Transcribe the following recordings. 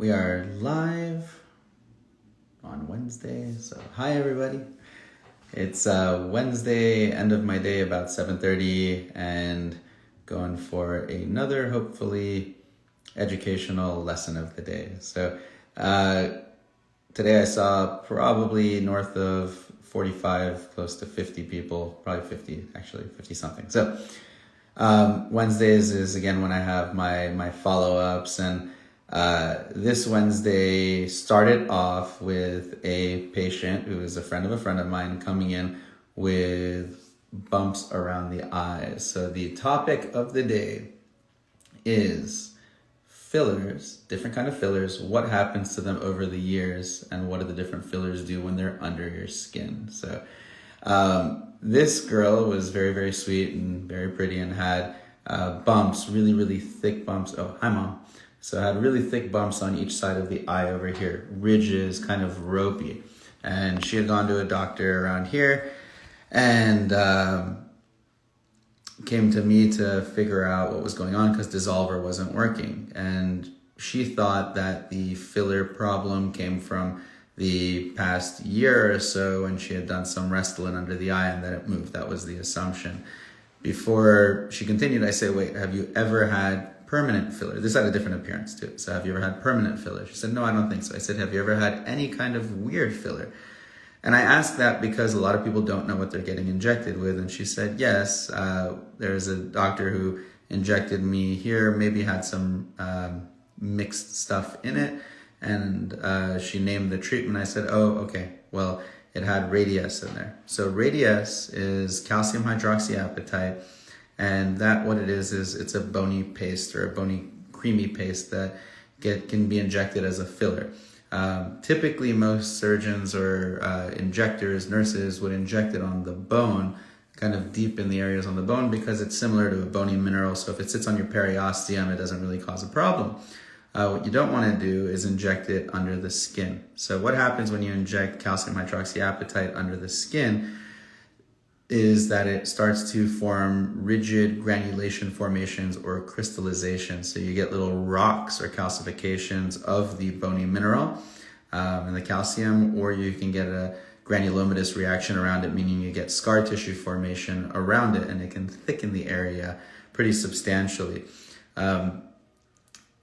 We are live on Wednesday, so hi everybody. It's Wednesday, end of my day, about 7:30, and going for another, hopefully, educational lesson of the day. So today I saw probably north of 45, close to 50 people, probably 50, actually 50 something. So Wednesdays is again when I have my follow-ups, and this Wednesday started off with a patient who is a friend of mine coming in with bumps around the eyes. So the topic of the day is fillers, different kind of fillers, what happens to them over the years, and what do the different fillers do when they're under your skin. So this girl was very, very sweet and very pretty and had bumps, really, really thick bumps. Oh, hi, Mom. So I had really thick bumps on each side of the eye over here, ridges, kind of ropey. And she had gone to a doctor around here and came to me to figure out what was going on because dissolver wasn't working. And she thought that the filler problem came from the past year or so when she had done some Restylane under the eye and that it moved. That was the assumption. Before she continued, I said, wait, have you ever had permanent filler? This had a different appearance too. So have you ever had permanent filler? She said, no, I don't think so. I said, have you ever had any kind of weird filler? And I asked that because a lot of people don't know what they're getting injected with. And she said, yes, there's a doctor who injected me here, maybe had some mixed stuff in it. And she named the treatment. I said, oh, okay, well, it had Radiesse in there. So Radiesse is calcium hydroxyapatite. And that, what it is it's a bony paste or a bony creamy paste that can be injected as a filler. Typically, most surgeons or injectors, nurses would inject it on the bone, kind of deep in the areas on the bone because it's similar to a bony mineral. So if it sits on your periosteum, it doesn't really cause a problem. What you don't want to do is inject it under the skin. So what happens when you inject calcium hydroxyapatite under the skin is that it starts to form rigid granulation formations or crystallization. So you get little rocks or calcifications of the bony mineral and the calcium, or you can get a granulomatous reaction around it, meaning you get scar tissue formation around it, and it can thicken the area pretty substantially.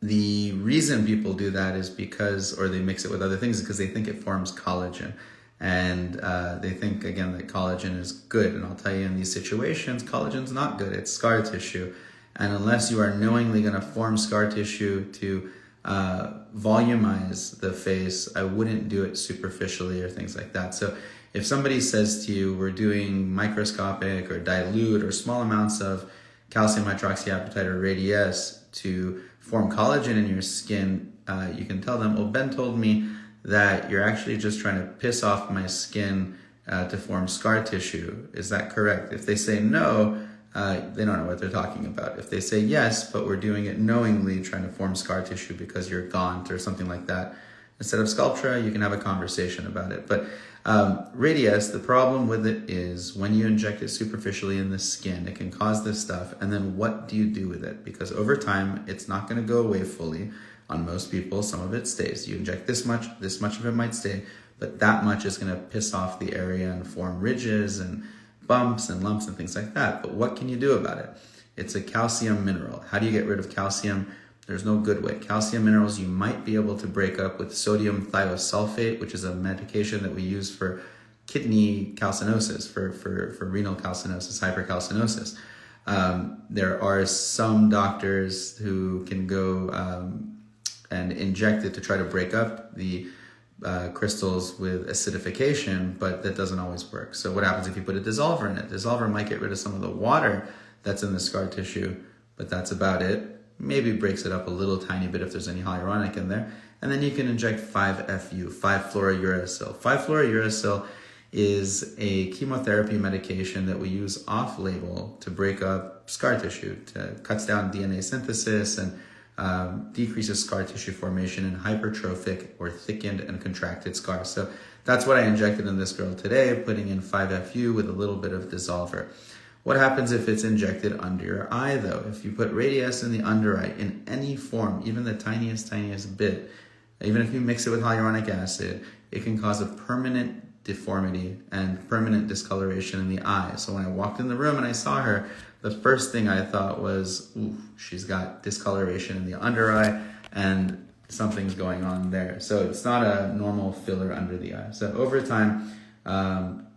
The reason people do that is because, or they mix it with other things, is because they think it forms collagen. And they think, again, that collagen is good. And I'll tell you, in these situations, collagen's not good. It's scar tissue. And unless you are knowingly going to form scar tissue to volumize the face, I wouldn't do it superficially or things like that. So if somebody says to you, we're doing microscopic or dilute or small amounts of calcium hydroxyapatite or Radiesse to form collagen in your skin, you can tell them, well, Ben told me that you're actually just trying to piss off my skin to form scar tissue. Is that correct? If they say no, they don't know what they're talking about. If they say yes, but we're doing it knowingly, trying to form scar tissue because you're gaunt or something like that, instead of Sculptra, you can have a conversation about it. But Radiesse, the problem with it is when you inject it superficially in the skin, it can cause this stuff. And then what do you do with it? Because over time, it's not going to go away fully. On most people, some of it stays. You inject this much of it might stay, but that much is going to piss off the area and form ridges and bumps and lumps and things like that. But what can you do about it? It's a calcium mineral. How do you get rid of calcium? There's no good way. Calcium minerals you might be able to break up with sodium thiosulfate, which is a medication that we use for kidney calcinosis, for renal calcinosis, hypercalcinosis. There are some doctors who can go and inject it to try to break up the crystals with acidification, but that doesn't always work. So what happens if you put a dissolver in it? Dissolver might get rid of some of the water that's in the scar tissue, but that's about it. Maybe breaks it up a little tiny bit if there's any hyaluronic in there. And then you can inject 5-FU, 5-fluorouracil. 5-fluorouracil is a chemotherapy medication that we use off-label to break up scar tissue, to cuts down DNA synthesis and decreases scar tissue formation in hypertrophic or thickened and contracted scars. So that's what I injected in this girl today, putting in 5-FU with a little bit of dissolver. What happens if it's injected under your eye, though? If you put Radiesse in the under eye in any form, even the tiniest bit, Even if you mix it with hyaluronic acid, it can cause a permanent deformity and permanent discoloration in the eye. So when I walked in the room and I saw her, the first thing I thought was, ooh, she's got discoloration in the under eye and something's going on there. So it's not a normal filler under the eye. So over time,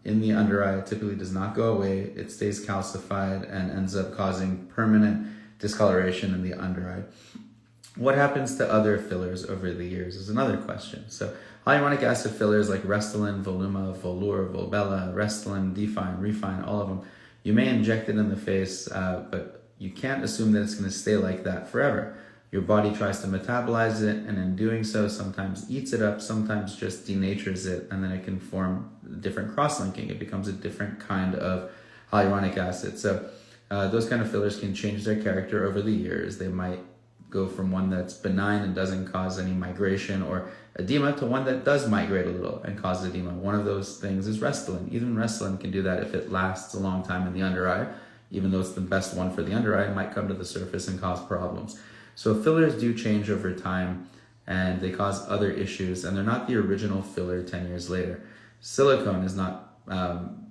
in the under eye, it typically does not go away. It stays calcified and ends up causing permanent discoloration in the under eye. What happens to other fillers over the years is another question. So hyaluronic acid fillers like Restylane, Voluma, Volure, Volbella, Restylane, Define, Refine, all of them, you may inject it in the face, but you can't assume that it's going to stay like that forever. Your body tries to metabolize it, and in doing so, sometimes eats it up, sometimes just denatures it, and then it can form different cross-linking. It becomes a different kind of hyaluronic acid. So those kind of fillers can change their character over the years. They might go from one that's benign and doesn't cause any migration or edema to one that does migrate a little and cause edema. One of those things is Restylane. Even Restylane can do that if it lasts a long time in the under eye. Even though it's the best one for the under eye, it might come to the surface and cause problems. So fillers do change over time and they cause other issues, and they're not the original filler 10 years later. Silicone is not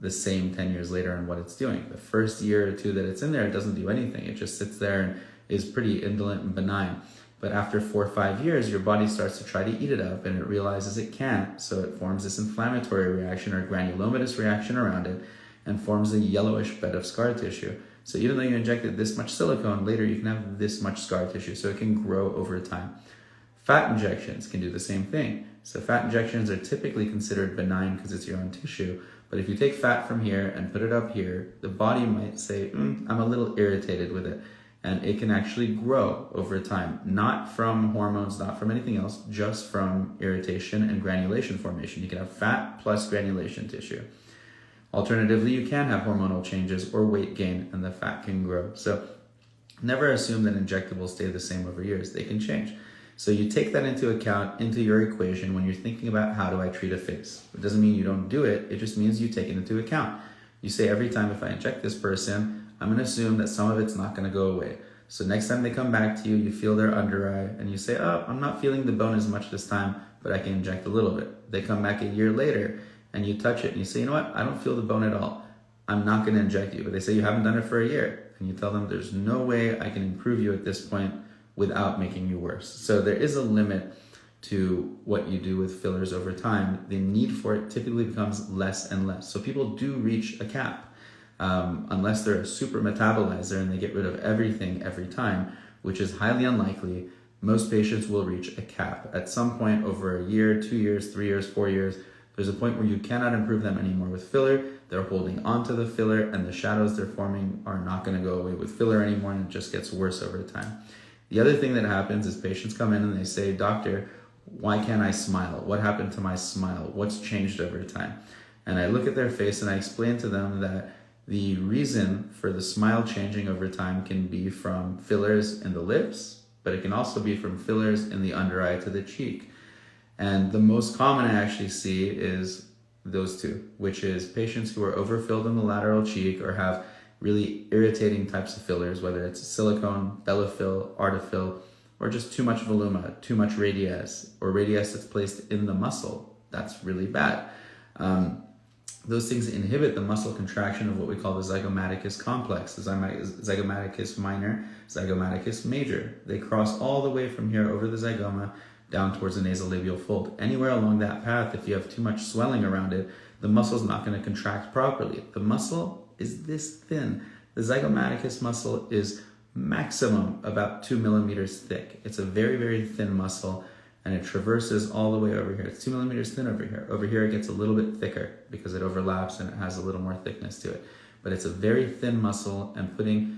the same 10 years later in what it's doing. The first year or two that it's in there, it doesn't do anything. It just sits there and is pretty indolent and benign. But after 4 or 5 years, your body starts to try to eat it up and it realizes it can't. So it forms this inflammatory reaction or granulomatous reaction around it and forms a yellowish bed of scar tissue. So even though you injected this much silicone, later you can have this much scar tissue. So it can grow over time. Fat injections can do the same thing. So fat injections are typically considered benign because it's your own tissue. But if you take fat from here and put it up here, the body might say, I'm a little irritated with it. And it can actually grow over time, not from hormones, not from anything else, just from irritation and granulation formation. You can have fat plus granulation tissue. Alternatively, you can have hormonal changes or weight gain and the fat can grow. So never assume that injectables stay the same over years. They can change. So you take that into account into your equation when you're thinking about how do I treat a face. It doesn't mean you don't do it. It just means you take it into account. You say every time if I inject this person, I'm going to assume that some of it's not going to go away. So next time they come back to you, you feel their under eye and you say, oh, I'm not feeling the bone as much this time, but I can inject a little bit. They come back a year later and you touch it and you say, you know what? I don't feel the bone at all. I'm not going to inject you. But they say you haven't done it for a year. And you tell them there's no way I can improve you at this point without making you worse. So there is a limit to what you do with fillers over time. The need for it typically becomes less and less. So people do reach a cap. Unless they're a super metabolizer and they get rid of everything every time, which is highly unlikely, most patients will reach a cap. At some point over a year, 2 years, 3 years, 4 years, there's a point where you cannot improve them anymore with filler. They're holding onto the filler and the shadows they're forming are not going to go away with filler anymore, and it just gets worse over time. The other thing that happens is patients come in and they say, doctor, why can't I smile? What happened to my smile? What's changed over time? And I look at their face and I explain to them that the reason for the smile changing over time can be from fillers in the lips, but it can also be from fillers in the under eye to the cheek. And the most common I actually see is those two, which is patients who are overfilled in the lateral cheek or have really irritating types of fillers, whether it's silicone, Bellafill, Artefill, or just too much Voluma, too much Radiesse, or Radiesse that's placed in the muscle. That's really bad. Those things inhibit the muscle contraction of what we call the zygomaticus complex, the zygomaticus minor, zygomaticus major. They cross all the way from here over the zygoma down towards the nasolabial fold. Anywhere along that path, if you have too much swelling around it, the muscle's not going to contract properly. The muscle is this thin. The zygomaticus muscle is maximum about 2 millimeters thick. It's a very, very thin muscle, and it traverses all the way over here. It's 2 millimeters thin over here. Over here it gets a little bit thicker because it overlaps and it has a little more thickness to it. But it's a very thin muscle, and putting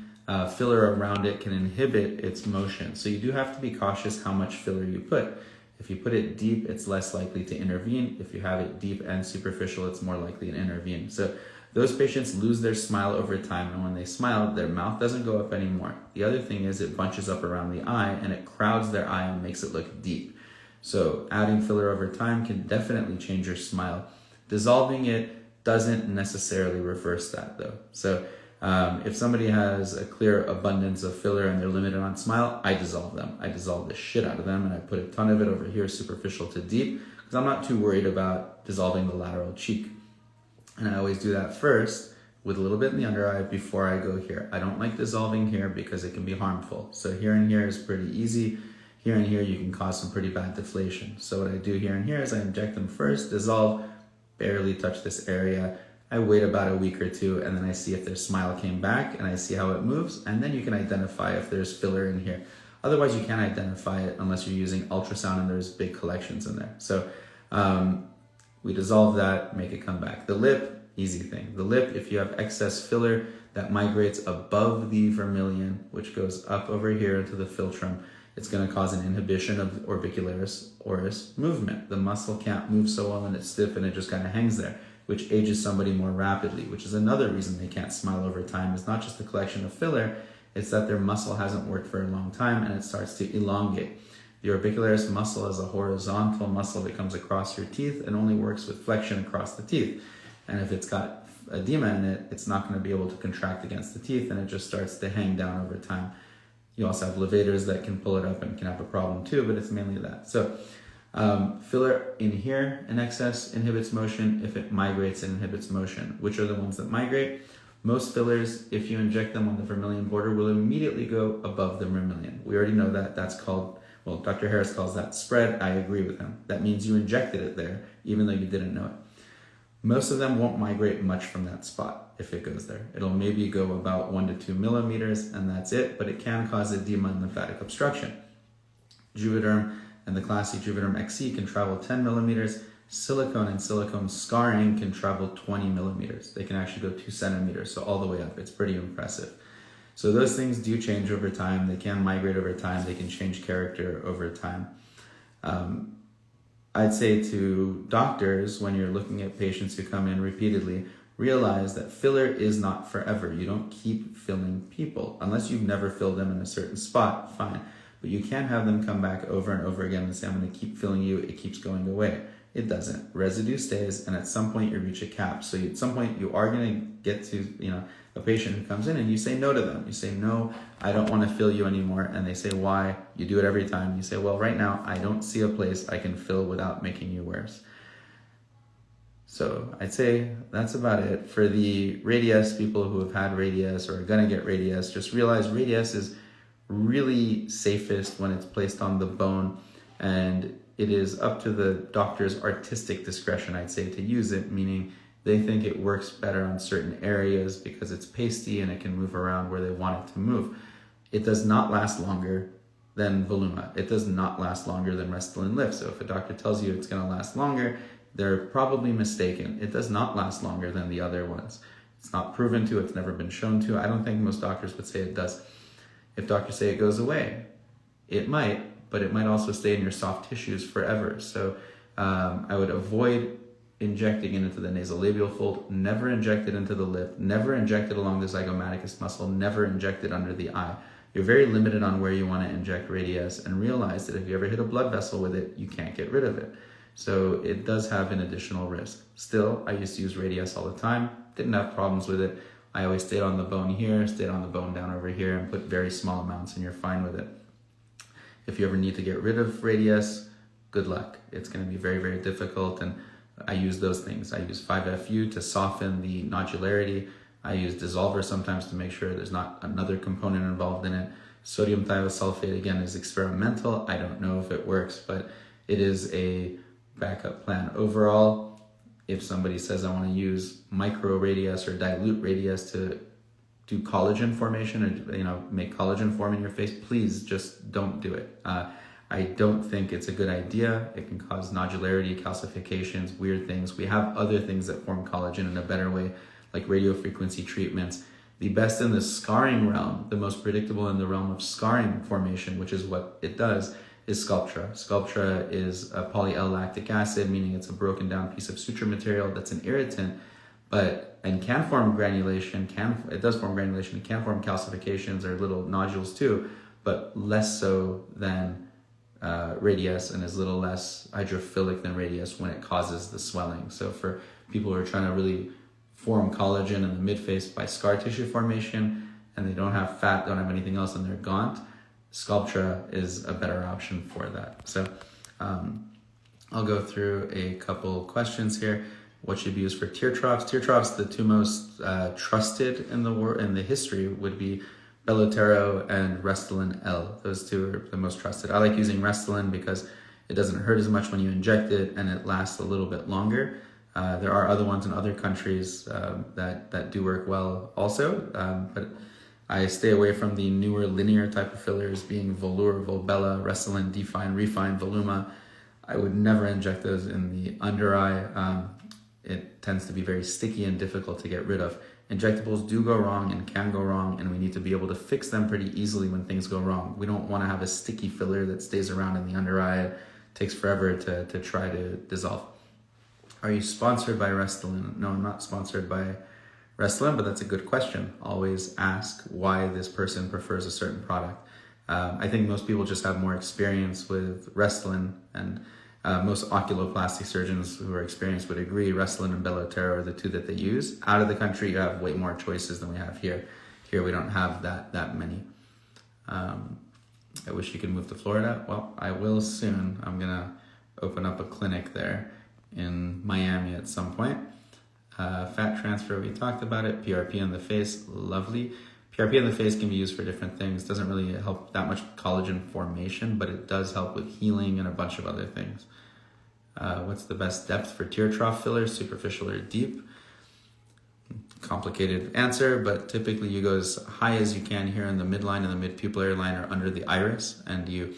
filler around it can inhibit its motion. So you do have to be cautious how much filler you put. If you put it deep, it's less likely to intervene. If you have it deep and superficial, it's more likely to intervene. So those patients lose their smile over time, and when they smile, their mouth doesn't go up anymore. The other thing is it bunches up around the eye and it crowds their eye and makes it look deep. So adding filler over time can definitely change your smile. Dissolving it doesn't necessarily reverse that though. So If somebody has a clear abundance of filler and they're limited on smile, I dissolve them. I dissolve the shit out of them, and I put a ton of it over here, superficial to deep, because I'm not too worried about dissolving the lateral cheek. And I always do that first with a little bit in the under eye before I go here. I don't like dissolving here because it can be harmful. So here and here is pretty easy. Here and here you can cause some pretty bad deflation. So what I do here and here is I inject them first, dissolve, barely touch this area. I wait about a week or two, and then I see if their smile came back, and I see how it moves, and then you can identify if there's filler in here. Otherwise, you can't identify it unless you're using ultrasound and there's big collections in there. So we dissolve that, make it come back. The lip, easy thing. The lip, if you have excess filler that migrates above the vermilion, which goes up over here into the philtrum, it's going to cause an inhibition of orbicularis oris movement. The muscle can't move so well and it's stiff and it just kind of hangs there, which ages somebody more rapidly, which is another reason they can't smile over time. It's not just the collection of filler, it's that their muscle hasn't worked for a long time and it starts to elongate. The orbicularis muscle is a horizontal muscle that comes across your teeth and only works with flexion across the teeth. And if it's got edema in it, it's not going to be able to contract against the teeth and it just starts to hang down over time. You also have levators that can pull it up and can have a problem too, but it's mainly that. So filler in here in excess inhibits motion. If it migrates, it inhibits motion. Which are the ones that migrate? Most fillers, if you inject them on the vermilion border, will immediately go above the vermilion. We already know that. That's called, well, Dr. Harris calls that spread. I agree with him. That means you injected it there, even though you didn't know it. Most of them won't migrate much from that spot if it goes there. It'll maybe go about 1 to 2 millimeters, and that's it, but it can cause edema and lymphatic obstruction. Juvederm and the classy Juvederm XC can travel 10 millimeters. Silicone and silicone scarring can travel 20 millimeters. They can actually go 2 centimeters, so all the way up. It's pretty impressive. So those things do change over time. They can migrate over time. They can change character over time. I'd say to doctors, when you're looking at patients who come in repeatedly, realize that filler is not forever. You don't keep filling people. Unless you've never filled them in a certain spot, fine. But you can't have them come back over and over again and say, I'm going to keep filling you, it keeps going away. It doesn't. Residue stays, and at some point you reach a cap. So at some point you are going to get to, a patient who comes in and you say no to them. You say, no, I don't want to fill you anymore. And they say, why? You do it every time. You say, well, right now I don't see a place I can fill without making you worse. So I'd say that's about it. For the Radiesse, people who have had Radiesse or are going to get Radiesse, just realize Radiesse is really safest when it's placed on the bone, and it is up to the doctor's artistic discretion, I'd say, to use it, meaning they think it works better on certain areas because it's pasty and it can move around where they want it to move. It does not last longer than Voluma. It does not last longer than Restylane Lift. So if a doctor tells you it's going to last longer, they're probably mistaken. It does not last longer than the other ones. It's not proven to. It's never been shown to. I don't think most doctors would say it does. If doctors say it goes away, it might, but it might also stay in your soft tissues forever. So I would avoid injecting it into the nasolabial fold, never inject it into the lip, never inject it along the zygomaticus muscle, never inject it under the eye. You're very limited on where you want to inject Radiesse, and realize that if you ever hit a blood vessel with it, you can't get rid of it. So it does have an additional risk. Still, I used to use Radiesse all the time, didn't have problems with it. I always stayed on the bone here, stayed on the bone down over here, and put very small amounts, and you're fine with it. If you ever need to get rid of Radiesse, good luck. It's going to be very, very difficult, and I use those things. I use 5-FU to soften the nodularity. I use dissolver sometimes to make sure there's not another component involved in it. Sodium thiosulfate, again, is experimental. I don't know if it works, but it is a backup plan. Overall, if somebody says I want to use micro Radiesse or dilute Radiesse to do collagen formation or make collagen form in your face, please just don't do it. I don't think it's a good idea. It can cause nodularity, calcifications, weird things. We have other things that form collagen in a better way, like radiofrequency treatments. The best in the scarring realm, the most predictable in the realm of scarring formation, which is what it does, is Sculptra. Sculptra is a poly-L-lactic acid, meaning it's a broken down piece of suture material that's an irritant, and can form granulation. It does form granulation. It can form calcifications or little nodules too, but less so than Radiesse, and is a little less hydrophilic than Radiesse when it causes the swelling. So for people who are trying to really form collagen in the midface by scar tissue formation, and they don't have fat, don't have anything else, and they're gaunt, Sculptra is a better option for that. So I'll go through a couple questions here. What should be used for tear troughs? Tear troughs, the two most trusted in the history would be Belotero and Restylane L. Those two are the most trusted. I like using Restylane because it doesn't hurt as much when you inject it, and it lasts a little bit longer. There are other ones in other countries that do work well also, but I stay away from the newer linear type of fillers, being Volure, Volbella, Restylane, Define, Refine, Voluma. I would never inject those in the under eye. It tends to be very sticky and difficult to get rid of. Injectables do go wrong and can go wrong, and we need to be able to fix them pretty easily when things go wrong. We don't want to have a sticky filler that stays around in the under eye. It takes forever to try to dissolve. Are you sponsored by Restylane? No, I'm not sponsored by Restylane, but that's a good question. Always ask why this person prefers a certain product. I think most people just have more experience with Restylane, and most oculoplastic surgeons who are experienced would agree Restylane and Belotero are the two that they use. Out of the country, you have way more choices than we have here. Here we don't have that many. I wish you could move to Florida. Well, I will soon. I'm gonna open up a clinic there in Miami at some point. Fat transfer, we talked about it. PRP in the face, lovely. PRP in the face can be used for different things. Doesn't really help that much collagen formation, but it does help with healing and a bunch of other things. What's the best depth for tear trough fillers, superficial or deep? Complicated answer, but typically you go as high as you can here in the midline and the mid-pupillary line or under the iris, and you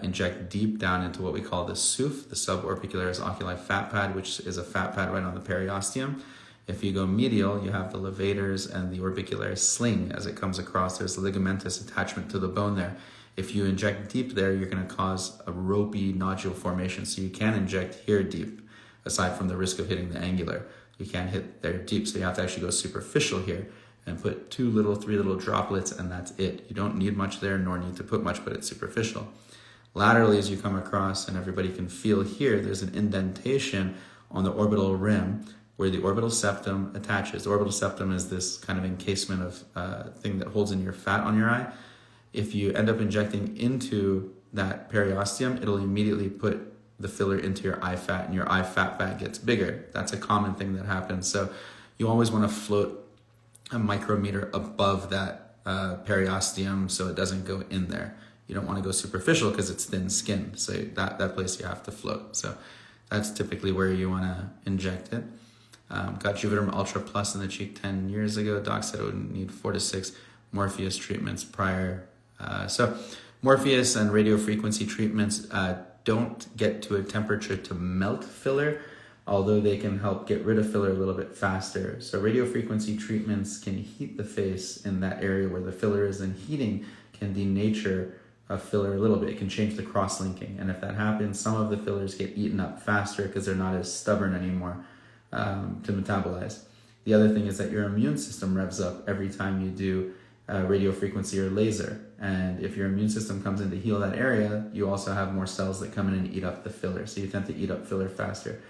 inject deep down into what we call the SOOF, the suborbicularis oculi fat pad, which is a fat pad right on the periosteum. If you go medial, you have the levators and the orbicularis sling as it comes across. There's a ligamentous attachment to the bone there. If you inject deep there, you're going to cause a ropey nodule formation. So you can inject here deep, aside from the risk of hitting the angular. You can't hit there deep, so you have to actually go superficial here and put 3 little droplets, and that's it. You don't need much there, nor need to put much, but it's superficial. Laterally, as you come across, and everybody can feel here, there's an indentation on the orbital rim where the orbital septum attaches. The orbital septum is this kind of encasement of thing that holds in your fat on your eye. If you end up injecting into that periosteum, it'll immediately put the filler into your eye fat, and your eye fat bag gets bigger. That's a common thing that happens. So you always want to float a micrometer above that periosteum so it doesn't go in there. You don't want to go superficial because it's thin skin. So that place you have to float. So that's typically where you want to inject it. Got Juvederm Ultra Plus in the cheek 10 years ago. Doc said it would need 4 to 6 Morpheus treatments prior. So Morpheus and radiofrequency treatments don't get to a temperature to melt filler, although they can help get rid of filler a little bit faster. So radiofrequency treatments can heat the face in that area where the filler is, and heating can denature a filler a little bit. It can change the cross-linking, and if that happens, some of the fillers get eaten up faster because they're not as stubborn anymore to metabolize. The other thing is that your immune system revs up every time you do radiofrequency or laser, and if your immune system comes in to heal that area, you also have more cells that come in and eat up the filler, so you tend to eat up filler faster.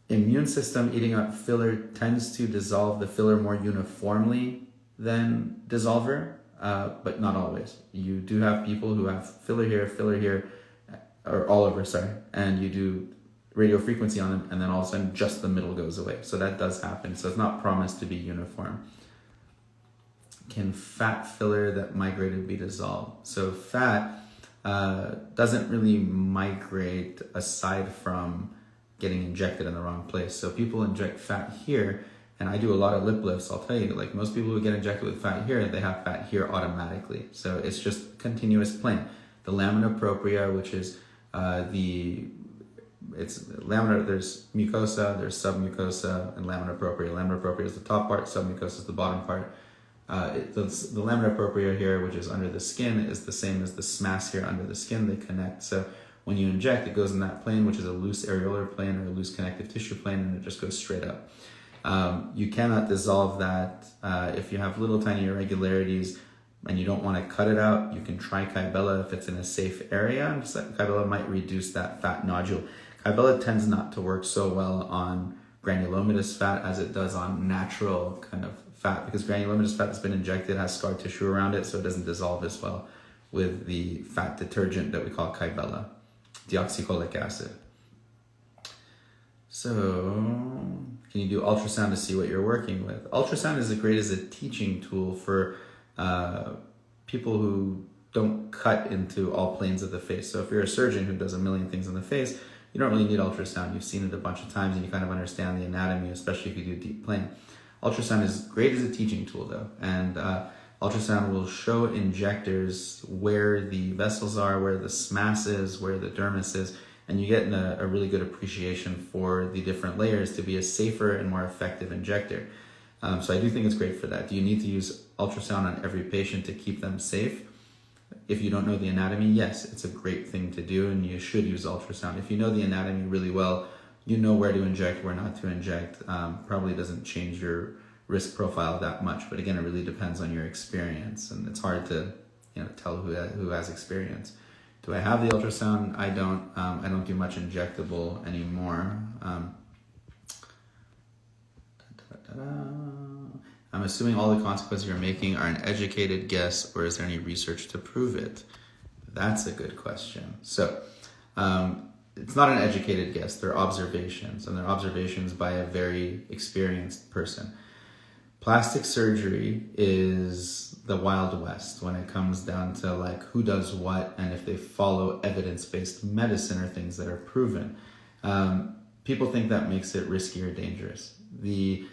Immune system eating up filler tends to dissolve the filler more uniformly than dissolver, but not always. You do have people who have filler here, or all over, and you do radiofrequency on them, and then all of a sudden just the middle goes away. So that does happen. So it's not promised to be uniform. Can fat filler that migrated be dissolved? So fat doesn't really migrate aside from getting injected in the wrong place. So people inject fat here, and I do a lot of lip lifts. I'll tell you, like most people who get injected with fat here, they have fat here automatically. So it's just continuous plane. The lamina propria, which is it's lamina, there's mucosa, there's submucosa, and lamina propria. Lamina propria is the top part, submucosa is the bottom part. The lamina propria here, which is under the skin, is the same as the SMAS here under the skin. They connect. So when you inject, it goes in that plane, which is a loose areolar plane or a loose connective tissue plane, and it just goes straight up. You cannot dissolve that. If you have little tiny irregularities and you don't want to cut it out, you can try Kybella if it's in a safe area. Kybella might reduce that fat nodule. Kybella tends not to work so well on granulomatous fat as it does on natural kind of fat, because granulomatous fat that's been injected has scar tissue around it, so it doesn't dissolve as well with the fat detergent that we call Kybella, deoxycholic acid. So, can you do ultrasound to see what you're working with? Ultrasound is great as a teaching tool for people who don't cut into all planes of the face. So if you're a surgeon who does a million things in the face, you don't really need ultrasound. You've seen it a bunch of times and you kind of understand the anatomy, especially if you do deep plane. Ultrasound is great as a teaching tool though, and ultrasound will show injectors where the vessels are, where the SMAS is, where the dermis is, and you get a really good appreciation for the different layers to be a safer and more effective injector. So I do think it's great for that. Do you need to use ultrasound on every patient to keep them safe? If you don't know the anatomy, yes, it's a great thing to do and you should use ultrasound. If you know the anatomy really well, you know where to inject, where not to inject. Probably doesn't change your risk profile that much, but again, it really depends on your experience, and it's hard to tell who has experience. Do I have the ultrasound? I don't. I don't do much injectable anymore. I'm assuming all the consequences you're making are an educated guess, or is there any research to prove it? That's a good question. So, it's not an educated guess. They're observations, and they're observations by a very experienced person. Plastic surgery is the Wild West when it comes down to like who does what and if they follow evidence-based medicine or things that are proven. People think that makes it risky or dangerous. The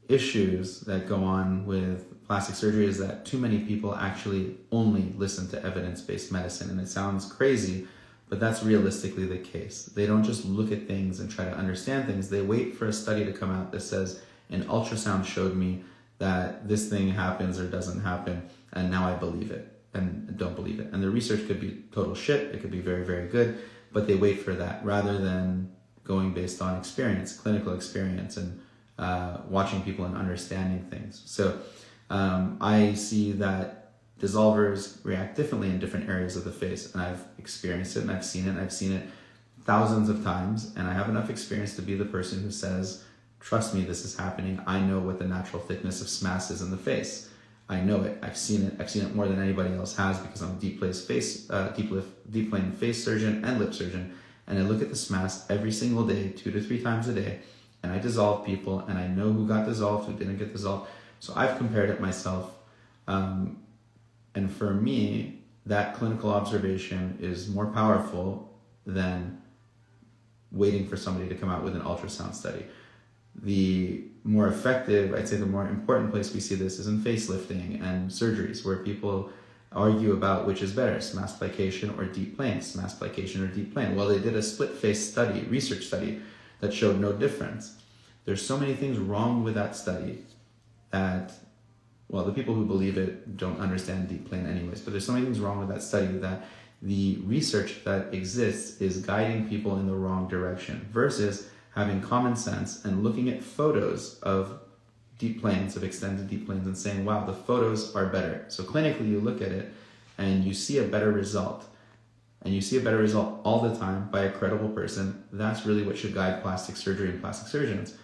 issues that go on with plastic surgery is that too many people actually only listen to evidence-based medicine, and it sounds crazy, but that's realistically the case. They don't just look at things and try to understand things. They wait for a study to come out that says, an ultrasound showed me that this thing happens or doesn't happen, and now I believe it and don't believe it. And the research could be total shit. It could be very, very good, but they wait for that rather than going based on experience, clinical experience, and watching people and understanding things. So I see that dissolvers react differently in different areas of the face, and I've experienced it and I've seen it. And I've seen it thousands of times, and I have enough experience to be the person who says, trust me, this is happening. I know what the natural thickness of SMAS is in the face. I know it. I've seen it. I've seen it more than anybody else has because I'm a deep plane face surgeon and lip surgeon, and I look at the SMAS every single day, 2 to 3 times a day, and I dissolve people, and I know who got dissolved, who didn't get dissolved. So I've compared it myself, and for me, that clinical observation is more powerful than waiting for somebody to come out with an ultrasound study. The more effective, I'd say the more important place we see this is in facelifting and surgeries, where people argue about which is better, SMAS plication or deep plane, SMAS plication or deep plane. Well, they did a split face study, research study, that showed no difference. There's so many things wrong with that study that, well, the people who believe it don't understand deep plane anyways, but there's so many things wrong with that study that the research that exists is guiding people in the wrong direction versus having common sense and looking at photos of deep planes, of extended deep planes, and saying, wow, the photos are better. So clinically, you look at it and you see a better result. And you see a better result all the time by a credible person. That's really what should guide plastic surgery and plastic surgeons.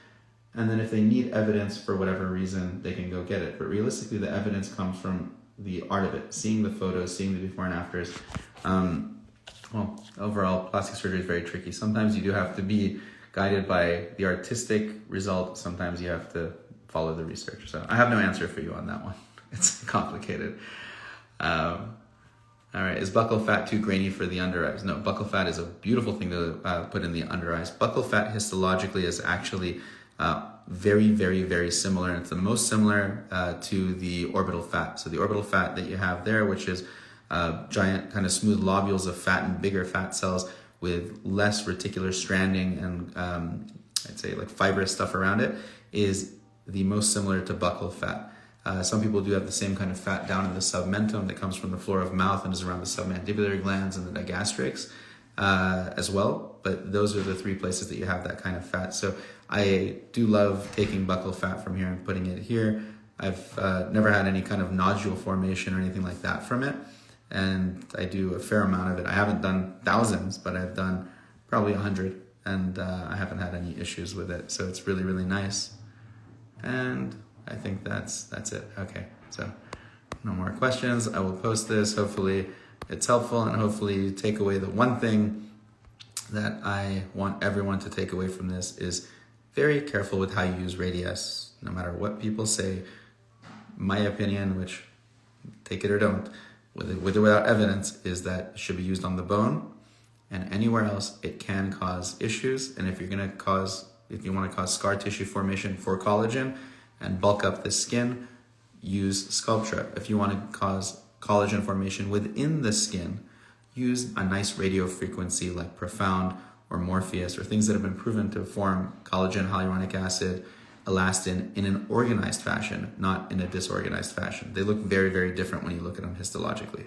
And then if they need evidence for whatever reason, they can go get it. But realistically, the evidence comes from the art of it, seeing the photos, seeing the before and afters. Well, overall, plastic surgery is very tricky. Sometimes you do have to be guided by the artistic result. Sometimes you have to follow the research. So I have no answer for you on that one. It's complicated. All right, is buccal fat too grainy for the under eyes? No, buccal fat is a beautiful thing to put in the under eyes. Buccal fat histologically is actually very, very, very similar. And it's the most similar to the orbital fat. So the orbital fat that you have there, which is giant kind of smooth lobules of fat and bigger fat cells with less reticular stranding and I'd say like fibrous stuff around it, is the most similar to buccal fat. Some people do have the same kind of fat down in the submentum that comes from the floor of mouth and is around the submandibular glands and the digastrix as well. But those are the 3 places that you have that kind of fat. So I do love taking buccal fat from here and putting it here. I've never had any kind of nodule formation or anything like that from it. And I do a fair amount of it. I haven't done thousands, but I've done probably 100 and I haven't had any issues with it. So it's really, really nice. And I think that's it. Okay, so no more questions. I will post this. Hopefully it's helpful, and hopefully you take away the one thing that I want everyone to take away from this is very careful with how you use Radiesse. No matter what people say, my opinion, which take it or don't, with or without evidence, is that it should be used on the bone, and anywhere else it can cause issues. And if you want to cause scar tissue formation for collagen and bulk up the skin, use Sculptra. If you want to cause collagen formation within the skin, use a nice radio frequency like Profound or Morpheus, or things that have been proven to form collagen, hyaluronic acid, elastin in an organized fashion, not in a disorganized fashion. They look very, very different when you look at them histologically.